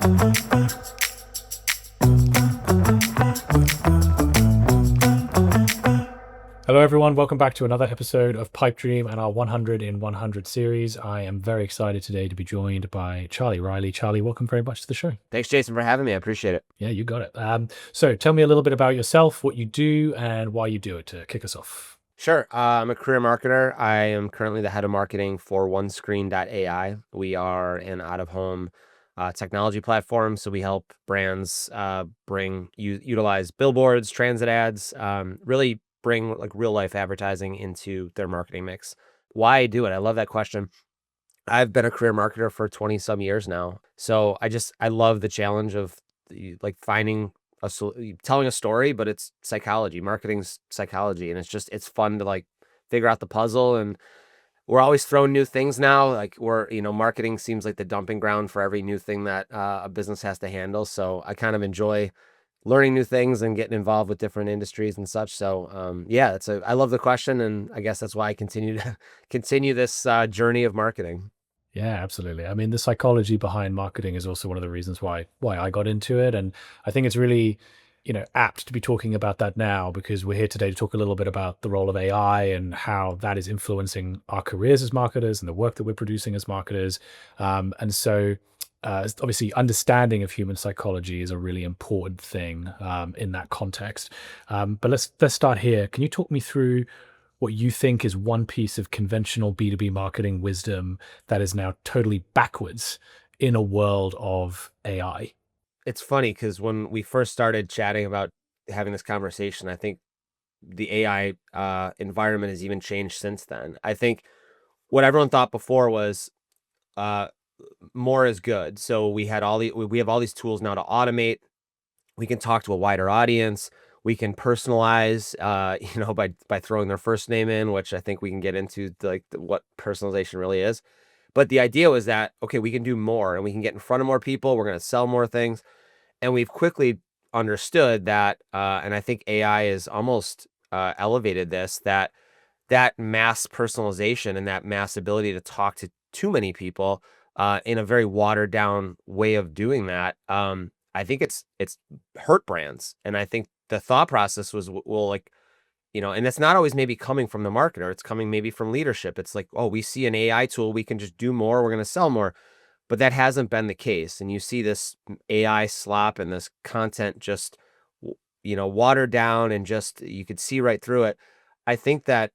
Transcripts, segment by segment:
Hello, everyone. Welcome back to another episode of Pipe Dream and our 100 in 100 series. I am very excited today to be joined by Charlie Riley. Charlie, welcome very much to the show. Thanks, Jason, for having me. I appreciate it. Yeah, you got it. So tell me a little bit about yourself, what you do, and why you do it to kick us off. Sure. I'm a career marketer. I am currently the head of marketing for OneScreen.ai. We are an out-of-home technology platform, so we help brands utilize billboards, transit ads, really bring like real-life advertising into their marketing mix. Why I do it? I love that question. I've been a career marketer for 20 some years now. So I love the challenge of like finding telling a story, but it's psychology, marketing's psychology. And it's fun to like figure out the puzzle. And we're always throwing new things now. Like marketing seems like the dumping ground for every new thing that a business has to handle. So I kind of enjoy learning new things and getting involved with different industries and such. So yeah, I love the question, and I guess that's why I continue this journey of marketing. Yeah, absolutely. I mean, the psychology behind marketing is also one of the reasons why I got into it, and I think it's really, apt to be talking about that now because we're here today to talk a little bit about the role of AI and how that is influencing our careers as marketers and the work that we're producing as marketers. And so, obviously, understanding of human psychology is a really important thing in that context. But let's start here. Can you talk me through what you think is one piece of conventional B2B marketing wisdom that is now totally backwards in a world of AI? It's funny because when we first started chatting about having this conversation, I think the AI environment has even changed since then. I think what everyone thought before was uh, more is good. So we have all these tools now to automate. We can talk to a wider audience. We can personalize, by throwing their first name in, which I think we can get into what personalization really is. But the idea was that, okay, we can do more and we can get in front of more people. We're going to sell more things. And we've quickly understood that, and I think AI is almost elevated this, that mass personalization and that mass ability to talk to too many people in a very watered down way of doing that. I think it's hurt brands. And I think the thought process was, well, like, and it's not always maybe coming from the marketer. It's coming maybe from leadership. It's like, oh, we see an AI tool, we can just do more. We're going to sell more. But that hasn't been the case. And you see this AI slop and this content just, watered down and just, you could see right through it. I think that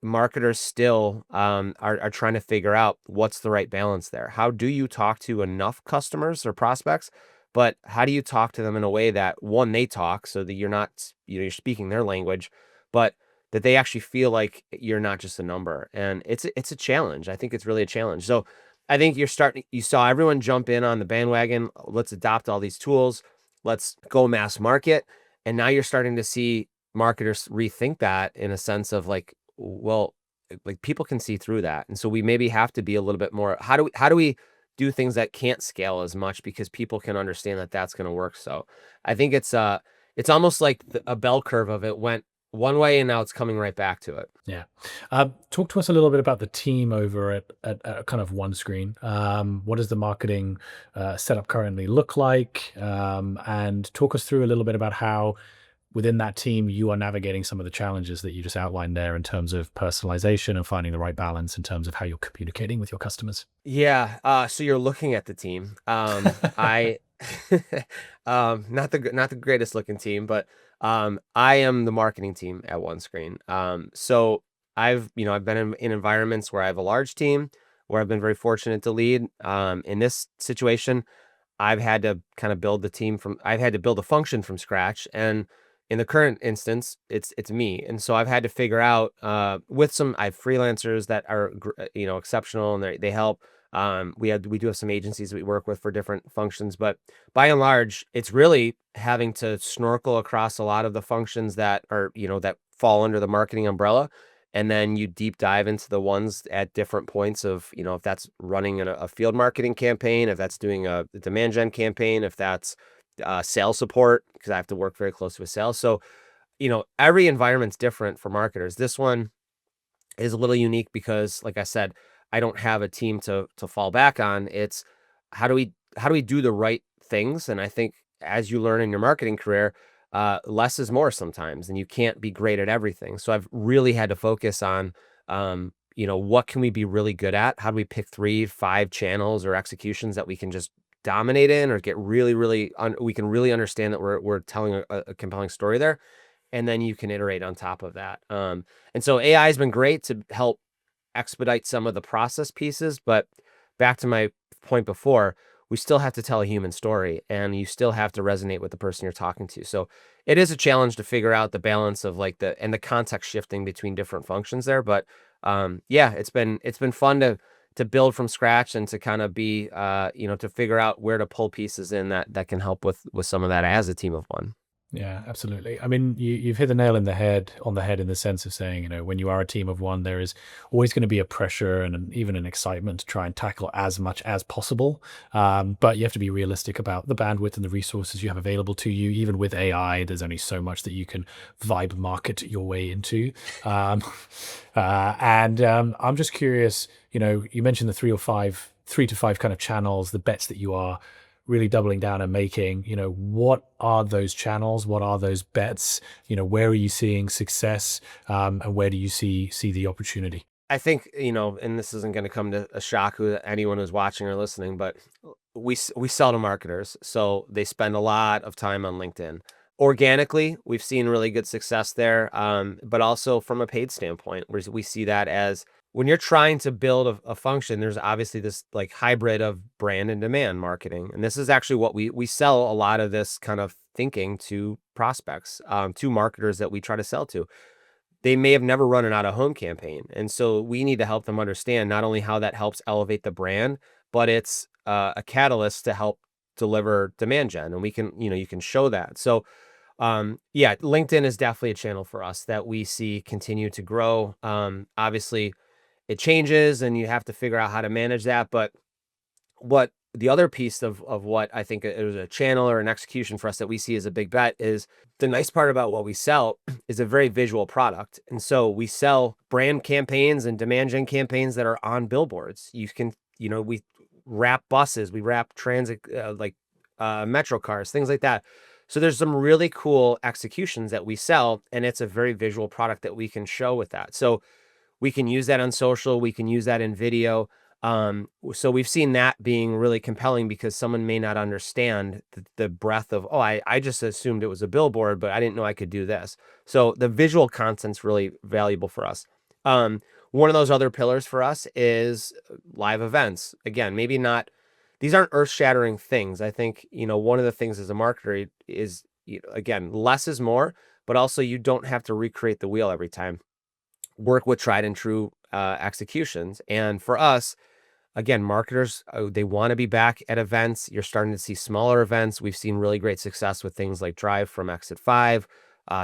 marketers still are trying to figure out what's the right balance there. How do you talk to enough customers or prospects, but how do you talk to them in a way that, one, they talk so that you're not, you're speaking their language, but that they actually feel like you're not just a number. And it's a challenge. I think it's really a challenge. So I think you saw everyone jump in on the bandwagon. Let's adopt all these tools. Let's go mass market. And now you're starting to see marketers rethink that in a sense of like, well, like people can see through that. And so we maybe have to be a little bit more, how do we do things that can't scale as much because people can understand that that's going to work. So I think it's almost like a bell curve of it went one way and now it's coming right back to it. Yeah. Talk to us a little bit about the team over at kind of OneScreen. What does the marketing setup currently look like? And talk us through a little bit about how within that team you are navigating some of the challenges that you just outlined there in terms of personalization and finding the right balance in terms of how you're communicating with your customers. Yeah. So you're looking at the team. I, not the greatest looking team, but I am the marketing team at OneScreen. So I've been in environments where I have a large team, where I've been very fortunate to lead. In this situation, I've had to kind of I've had to build a function from scratch. And in the current instance, it's me. And so I've had to figure out, I have freelancers that are, exceptional, and they help. We do have some agencies that we work with for different functions, but by and large, it's really having to snorkel across a lot of the functions that are, that fall under the marketing umbrella. And then you deep dive into the ones at different points of, if that's running a field marketing campaign, if that's doing a demand gen campaign, if that's sales support, because I have to work very close with sales. So, every environment's different for marketers. This one is a little unique because, like I said, I don't have a team to fall back on. It's how do we do the right things. And I think as you learn in your marketing career, less is more sometimes, and you can't be great at everything. So I've really had to focus on, what can we be really good at? How do we pick 3, 5 channels or executions that we can just dominate in, or get really, really, we can really understand that we're telling a compelling story there, and then you can iterate on top of that. And so AI has been great to help expedite some of the process pieces, but back to my point before, we still have to tell a human story, and you still have to resonate with the person you're talking to. So it is a challenge to figure out the balance of like the context shifting between different functions there. But yeah, it's been fun to build from scratch, and to kind of be to figure out where to pull pieces in that can help with some of that as a team of one. Yeah, absolutely. I mean, you've hit the nail in the head on the head in the sense of saying, when you are a team of one, there is always going to be a pressure and even an excitement to try and tackle as much as possible. But you have to be realistic about the bandwidth and the resources you have available to you. Even with AI, there's only so much that you can vibe market your way into. Um, and I'm just curious, you mentioned the 3 to 5 kind of channels, the bets that you are really doubling down and making. What are those channels? What are those bets? Where are you seeing success? And where do you see the opportunity? I think, and this isn't going to come to a shock to anyone who's watching or listening, but we sell to marketers, so they spend a lot of time on LinkedIn. Organically, we've seen really good success there, but also from a paid standpoint, where we see that as when you're trying to build a function, there's obviously this like hybrid of brand and demand marketing, and this is actually what we sell a lot of this kind of thinking to prospects, to marketers that we try to sell to. They may have never run an out-of-home campaign, and so we need to help them understand not only how that helps elevate the brand, but it's a catalyst to help deliver demand gen, and we can, you can show that. So, yeah, LinkedIn is definitely a channel for us that we see continue to grow. Obviously, it changes, and you have to figure out how to manage that. But what the other piece of what I think is a channel or an execution for us that we see as a big bet is, the nice part about what we sell is a very visual product. And so we sell brand campaigns and demand gen campaigns that are on billboards. You can, we wrap buses, we wrap transit, metro cars, things like that. So there's some really cool executions that we sell, and it's a very visual product that we can show with that. So we can use that on social. We can use that in video. So we've seen that being really compelling, because someone may not understand the breadth of, oh, I just assumed it was a billboard, but I didn't know I could do this. So the visual content's really valuable for us. One of those other pillars for us is live events. Again, maybe not, these aren't earth-shattering things. I think, one of the things as a marketer is, again, less is more, but also you don't have to recreate the wheel every time. Work with tried and true executions. And for us, again, marketers, they want to be back at events. You're starting to see smaller events. We've seen really great success with things like Drive from Exit 5,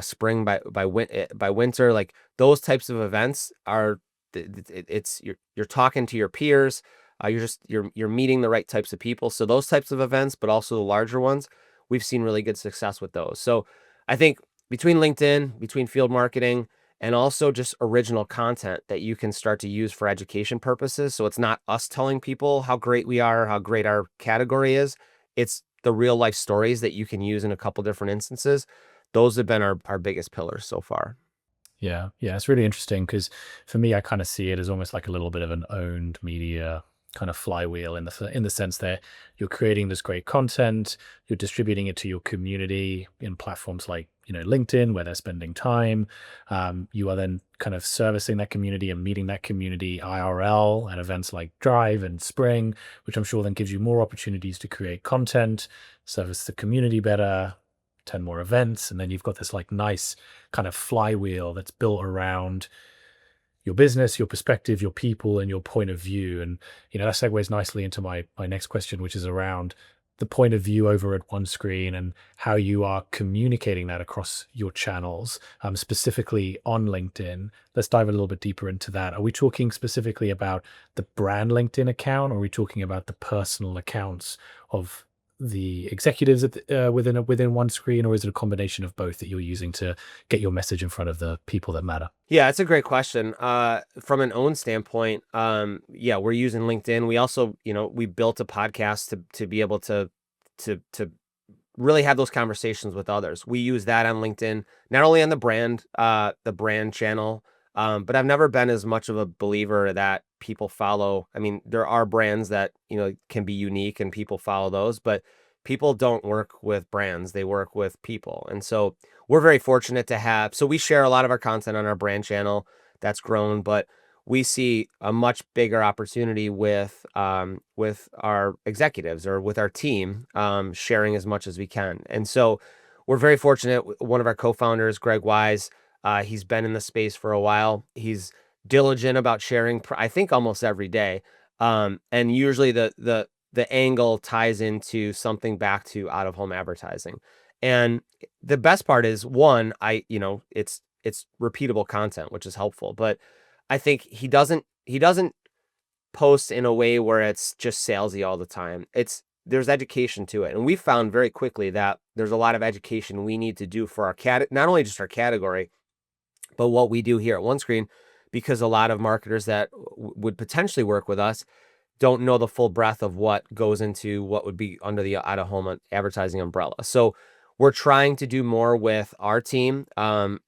Spring by Winter. Like those types of events are, it's you're talking to your peers. You're meeting the right types of people. So those types of events, but also the larger ones, we've seen really good success with those. So I think between LinkedIn, between field marketing, and also just original content that you can start to use for education purposes. So it's not us telling people how great we are, how great our category is. It's the real life stories that you can use in a couple different instances. Those have been our biggest pillars so far. Yeah, yeah, it's really interesting because for me, I kind of see it as almost like a little bit of an owned media kind of flywheel in the sense that you're creating this great content, you're distributing it to your community in platforms like LinkedIn, where they're spending time. You are then kind of servicing that community and meeting that community IRL at events like Drive and Spring, which I'm sure then gives you more opportunities to create content, service the community better, attend more events, and then you've got this like nice kind of flywheel that's built around your business, your perspective, your people, and your point of view. And that segues nicely into my next question, which is around the point of view over at OneScreen and how you are communicating that across your channels, specifically on LinkedIn. Let's dive a little bit deeper into that. Are we talking specifically about the brand LinkedIn account, or are we talking about the personal accounts of the executives within OneScreen, or is it a combination of both that you're using to get your message in front of the people that matter? Yeah, it's a great question. From an own standpoint, yeah, we're using LinkedIn. We also, we built a podcast to be able to to really have those conversations with others. We use that on LinkedIn, not only on the brand channel, but I've never been as much of a believer that people follow. I mean, there are brands that, can be unique and people follow those, but people don't work with brands, they work with people. And so we're very fortunate to have, so we share a lot of our content on our brand channel that's grown, but we see a much bigger opportunity with our executives or with our team, sharing as much as we can. And so we're very fortunate. One of our co-founders, Greg Wise, he's been in the space for a while. He's diligent about sharing, I think, almost every day. And usually the angle ties into something back to out of home advertising. And the best part is, one, it's repeatable content, which is helpful, but I think he doesn't post in a way where it's just salesy all the time. There's education to it. And we found very quickly that there's a lot of education we need to do for our not only just our category, but what we do here at OneScreen, because a lot of marketers that would potentially work with us don't know the full breadth of what goes into what would be under the out of home advertising umbrella. So we're trying to do more with our team. I've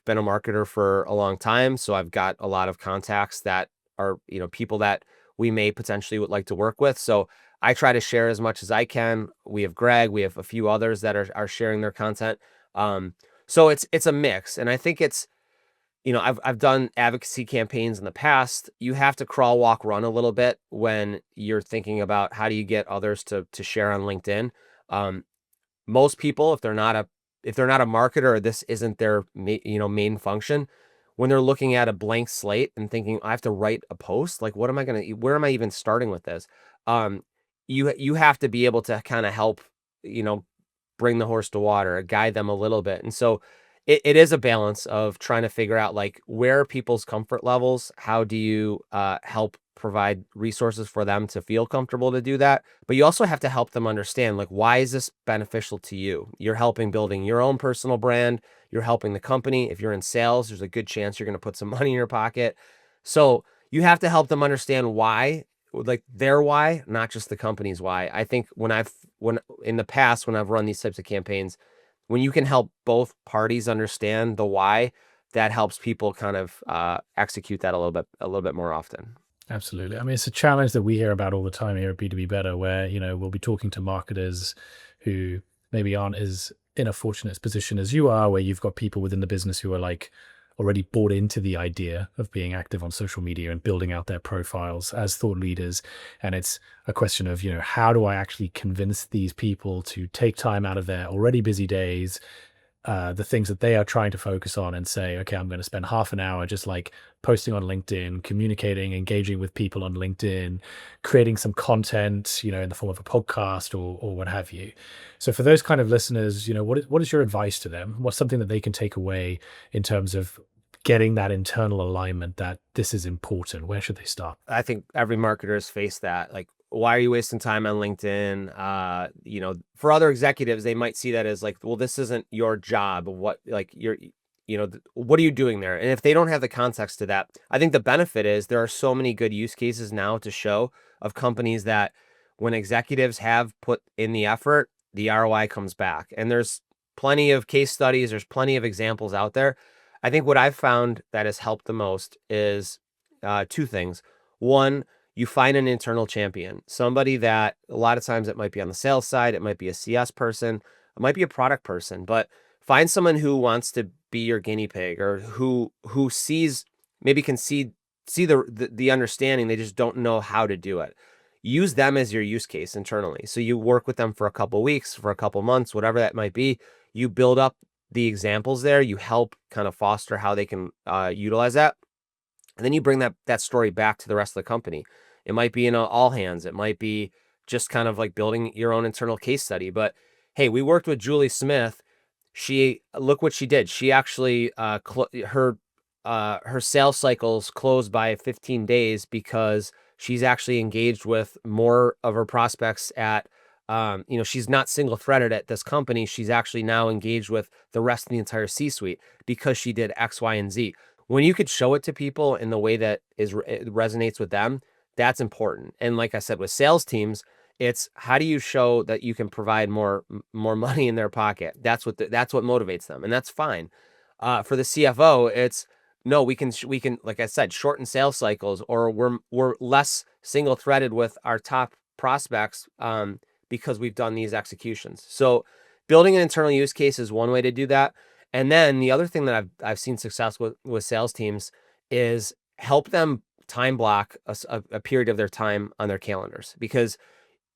been a marketer for a long time, so I've got a lot of contacts that are, people that we may potentially would like to work with. So I try to share as much as I can. We have Greg, we have a few others that are sharing their content. So it's a mix, and I think it's, I've done advocacy campaigns in the past. You have to crawl, walk, run a little bit when you're thinking about how do you get others to share on LinkedIn. Most people, if they're not a marketer, or this isn't their main function, when they're looking at a blank slate and thinking, I have to write a post, like where am I even starting with this? You have to be able to kind of help, bring the horse to water, guide them a little bit. And so it is a balance of trying to figure out, like, where are people's comfort levels? How do you help provide resources for them to feel comfortable to do that? But you also have to help them understand, like, why is this beneficial to you? You're helping building your own personal brand. You're helping the company. If you're in sales, there's a good chance you're going to put some money in your pocket. So you have to help them understand why, like their why, not just the company's why. I think when in the past, when I've run these types of campaigns, when you can help both parties understand the why, that helps people kind of execute that a little bit more often. Absolutely. I mean, it's a challenge that we hear about all the time here at B2B Better, where, we'll be talking to marketers who maybe aren't as in a fortunate position as you are, where you've got people within the business who are like already bought into the idea of being active on social media and building out their profiles as thought leaders. And it's a question of, how do I actually convince these people to take time out of their already busy days, the things that they are trying to focus on, and say, okay, I'm going to spend half an hour just like posting on LinkedIn, communicating, engaging with people on LinkedIn, creating some content, in the form of a podcast or what have you. So for those kind of listeners, what is your advice to them? What's something that they can take away in terms of getting that internal alignment that this is important? Where should they start? I think every marketer has faced that. Like, why are you wasting time on LinkedIn? For other executives, they might see that as like, well, this isn't your job. What, like, what are you doing there? And if they don't have the context to that, I think the benefit is there are so many good use cases now to show of companies that when executives have put in the effort, the ROI comes back. And there's plenty of case studies. There's plenty of examples out there. I think what I've found that has helped the most is two things. One, you find an internal champion, somebody that a lot of times it might be on the sales side, it might be a CS person, it might be a product person, but find someone who wants to be your guinea pig, or who sees, maybe can see the understanding, they just don't know how to do it. Use them as your use case internally. So you work with them for a couple weeks, for a couple months, whatever that might be. You build up the examples there, you help kind of foster how they can utilize that. And then you bring that story back to the rest of the company. It might be in all hands. It might be just kind of like building your own internal case study. But hey, we worked with Julie Smith. Look what she did. She actually her sales cycles closed by 15 days because she's actually engaged with more of her prospects at she's not single threaded at this company. She's actually now engaged with the rest of the entire C-suite because she did X, Y, and Z. When you could show it to people in the way that it resonates with them, that's important. And like I said, with sales teams, It's how do you show that you can provide more money in their pocket? That's what motivates them, and that's fine. For the CFO, it's no, we can like I said, shorten sales cycles, or we're less single threaded with our top prospects because we've done these executions. So building an internal use case is one way to do that. And then the other thing that I've seen success with sales teams is help them time block a period of their time on their calendars, because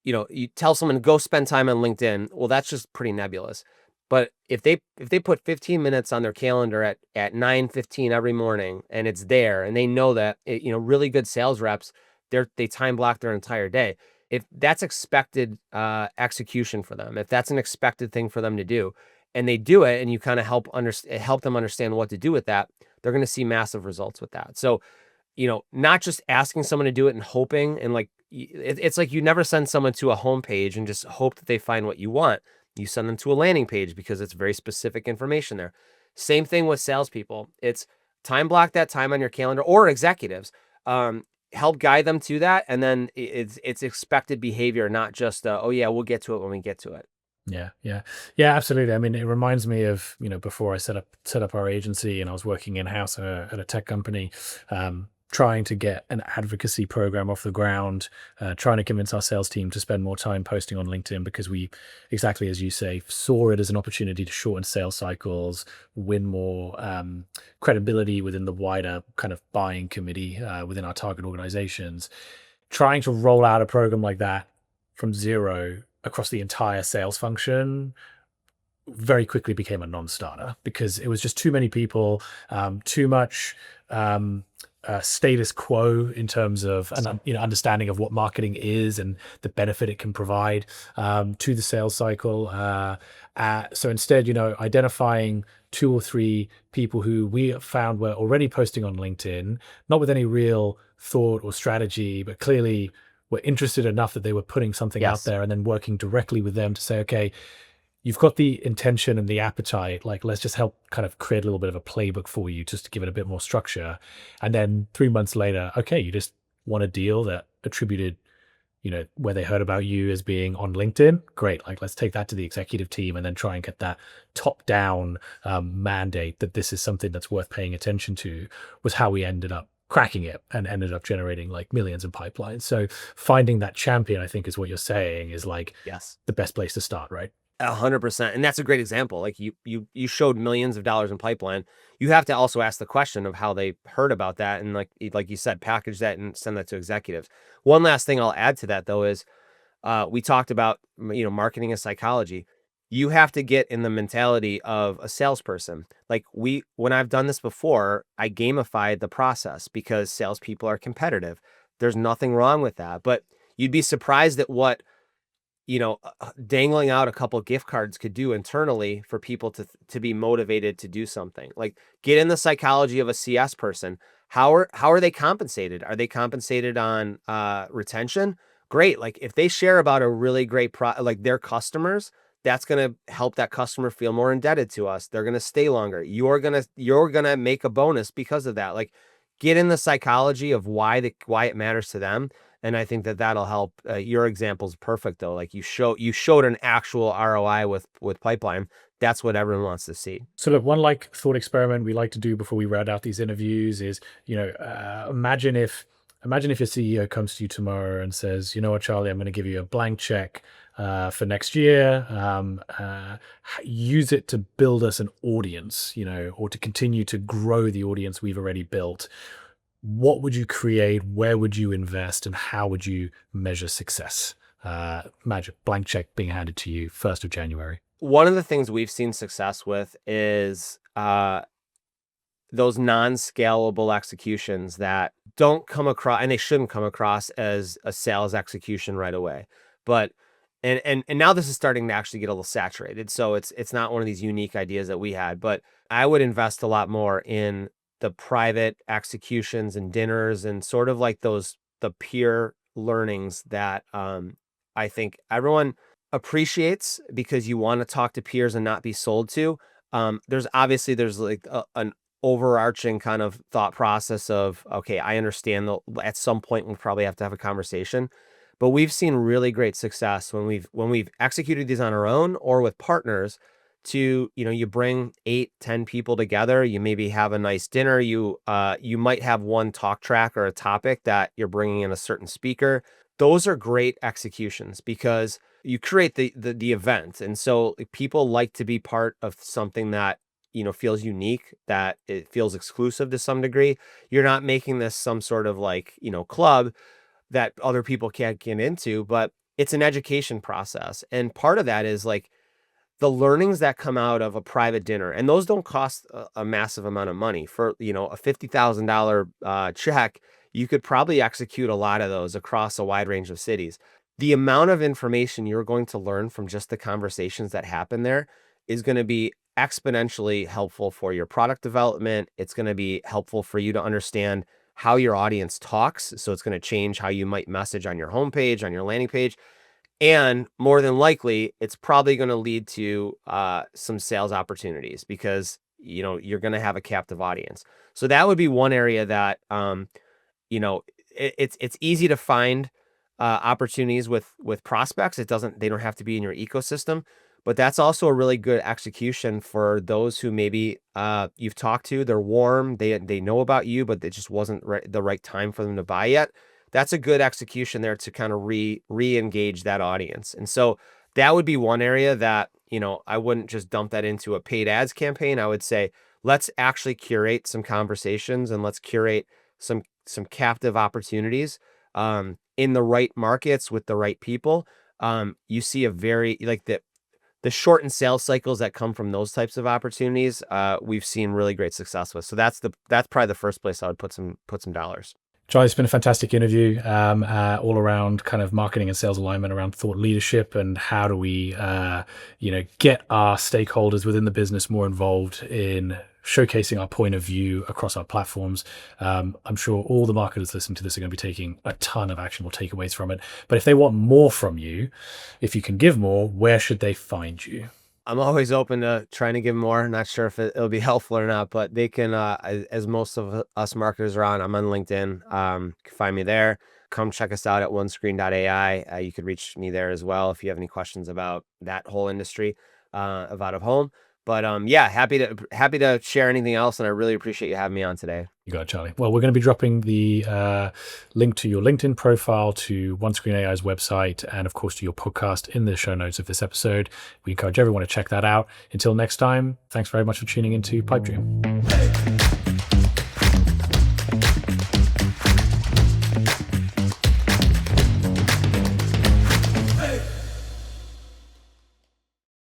you tell someone to go spend time on LinkedIn. Well, that's just pretty nebulous. But if they put 15 minutes on their calendar at 9:15 every morning, and it's there, and they know that really good sales reps, they time block their entire day. If that's expected execution for them, if that's an expected thing for them to do, and they do it, and you kind of help them understand what to do with that, they're going to see massive results with that. So not just asking someone to do it and hoping, and like it's like you never send someone to a homepage and just hope that they find what you want. You send them to a landing page because it's very specific information there. Same thing with salespeople. It's time block that time on your calendar, or executives. Help guide them to that, and then it's expected behavior, not just oh yeah, we'll get to it when we get to it. Yeah, yeah, yeah, absolutely. I mean, it reminds me of before I set up our agency, and I was working in house at a tech company, trying to get an advocacy program off the ground, trying to convince our sales team to spend more time posting on LinkedIn, because we, exactly as you say, saw it as an opportunity to shorten sales cycles, win more credibility within the wider kind of buying committee within our target organizations. Trying to roll out a program like that from zero across the entire sales function very quickly became a non-starter, because it was just too many people, too much status quo in terms of an understanding of what marketing is and the benefit it can provide to the sales cycle. So instead, identifying two or three people who we found were already posting on LinkedIn, not with any real thought or strategy, but clearly were interested enough that they were putting something out Yes. there, and then working directly with them to say, okay, you've got the intention and the appetite, like let's just help kind of create a little bit of a playbook for you, just to give it a bit more structure. And then 3 months later, okay, you just want a deal that attributed, where they heard about you as being on LinkedIn. Great. Like, let's take that to the executive team and then try and get that top down mandate that this is something that's worth paying attention to, was how we ended up cracking it and ended up generating like millions in pipelines. So finding that champion, I think, is what you're saying, is like Yes. the best place to start, right? 100%. And that's a great example. Like you showed millions of dollars in pipeline. You have to also ask the question of how they heard about that, and like you said, package that and send that to executives. One last thing I'll add to that though is we talked about marketing and psychology. You have to get in the mentality of a salesperson. Like when I've done this before, I gamified the process because salespeople are competitive. There's nothing wrong with that, but you'd be surprised at what dangling out a couple gift cards could do internally for people to be motivated to do something. Like, get in the psychology of a CS person. How are they compensated? Are they compensated on retention? Great. Like, if they share about a really great like their customers, that's going to help that customer feel more indebted to us. They're going to stay longer. You're going to make a bonus because of that. Like, get in the psychology of why it matters to them, and I think that that'll help. Your example's perfect though. Like, you showed an actual ROI with pipeline. That's what everyone wants to see. So look, one like thought experiment we like to do before we round out these interviews is, imagine if your CEO comes to you tomorrow and says, you know what, Charlie, I'm going to give you a blank check for next year. Use it to build us an audience, or to continue to grow the audience we've already built. What would you create? Where would you invest? And how would you measure success? Magic blank check being handed to you 1st of January. One of the things we've seen success with is those non-scalable executions that don't come across, and they shouldn't come across as a sales execution right away. But and now this is starting to actually get a little saturated. So it's not one of these unique ideas that we had, but I would invest a lot more in the private executions and dinners, and sort of like the peer learnings that I think everyone appreciates, because you want to talk to peers and not be sold to. There's like an overarching kind of thought process of, okay, I understand at some point we'll probably have to have a conversation, But we've seen really great success when we've executed these on our own or with partners to, you bring 8, 10 people together, you maybe have a nice dinner, you might have one talk track or a topic that you're bringing in a certain speaker. Those are great executions because you create the event. And so people like to be part of something that, feels unique, that it feels exclusive to some degree. You're not making this some sort of like, club that other people can't get into, but it's an education process. And part of that is like the learnings that come out of a private dinner, and those don't cost a massive amount of money. For, a $50,000 check, you could probably execute a lot of those across a wide range of cities. The amount of information you're going to learn from just the conversations that happen there is going to be exponentially helpful for your product development. It's going to be helpful for you to understand how your audience talks. So it's going to change how you might message on your homepage, on your landing page. And more than likely, it's probably going to lead to some sales opportunities because, you're going to have a captive audience. So that would be one area that, it's easy to find opportunities with prospects. They don't have to be in your ecosystem, but that's also a really good execution for those who maybe you've talked to. They're warm, they know about you, but it just wasn't the right time for them to buy yet. That's a good execution there to kind of re-engage that audience. And so that would be one area that, I wouldn't just dump that into a paid ads campaign. I would say, let's actually curate some conversations and let's curate some captive opportunities in the right markets with the right people. You see a very like the shortened sales cycles that come from those types of opportunities. We've seen really great success with. So that's probably the first place I would put some dollars. Charlie, it's been a fantastic interview, all around kind of marketing and sales alignment around thought leadership and how do we, get our stakeholders within the business more involved in showcasing our point of view across our platforms. I'm sure all the marketers listening to this are going to be taking a ton of actionable takeaways from it. But if they want more from you, if you can give more, where should they find you? I'm always open to trying to give more. Not sure if it'll be helpful or not, but they can, as most of us marketers are on, I'm on LinkedIn. You can find me there. Come check us out at OneScreen.ai. You could reach me there as well if you have any questions about that whole industry of out of home. But yeah, happy to share anything else, and I really appreciate you having me on today. You got it, Charlie. Well, we're going to be dropping the link to your LinkedIn profile, to OneScreen AI's website, and of course to your podcast in the show notes of this episode. We encourage everyone to check that out. Until next time, thanks very much for tuning into Pipe Dream.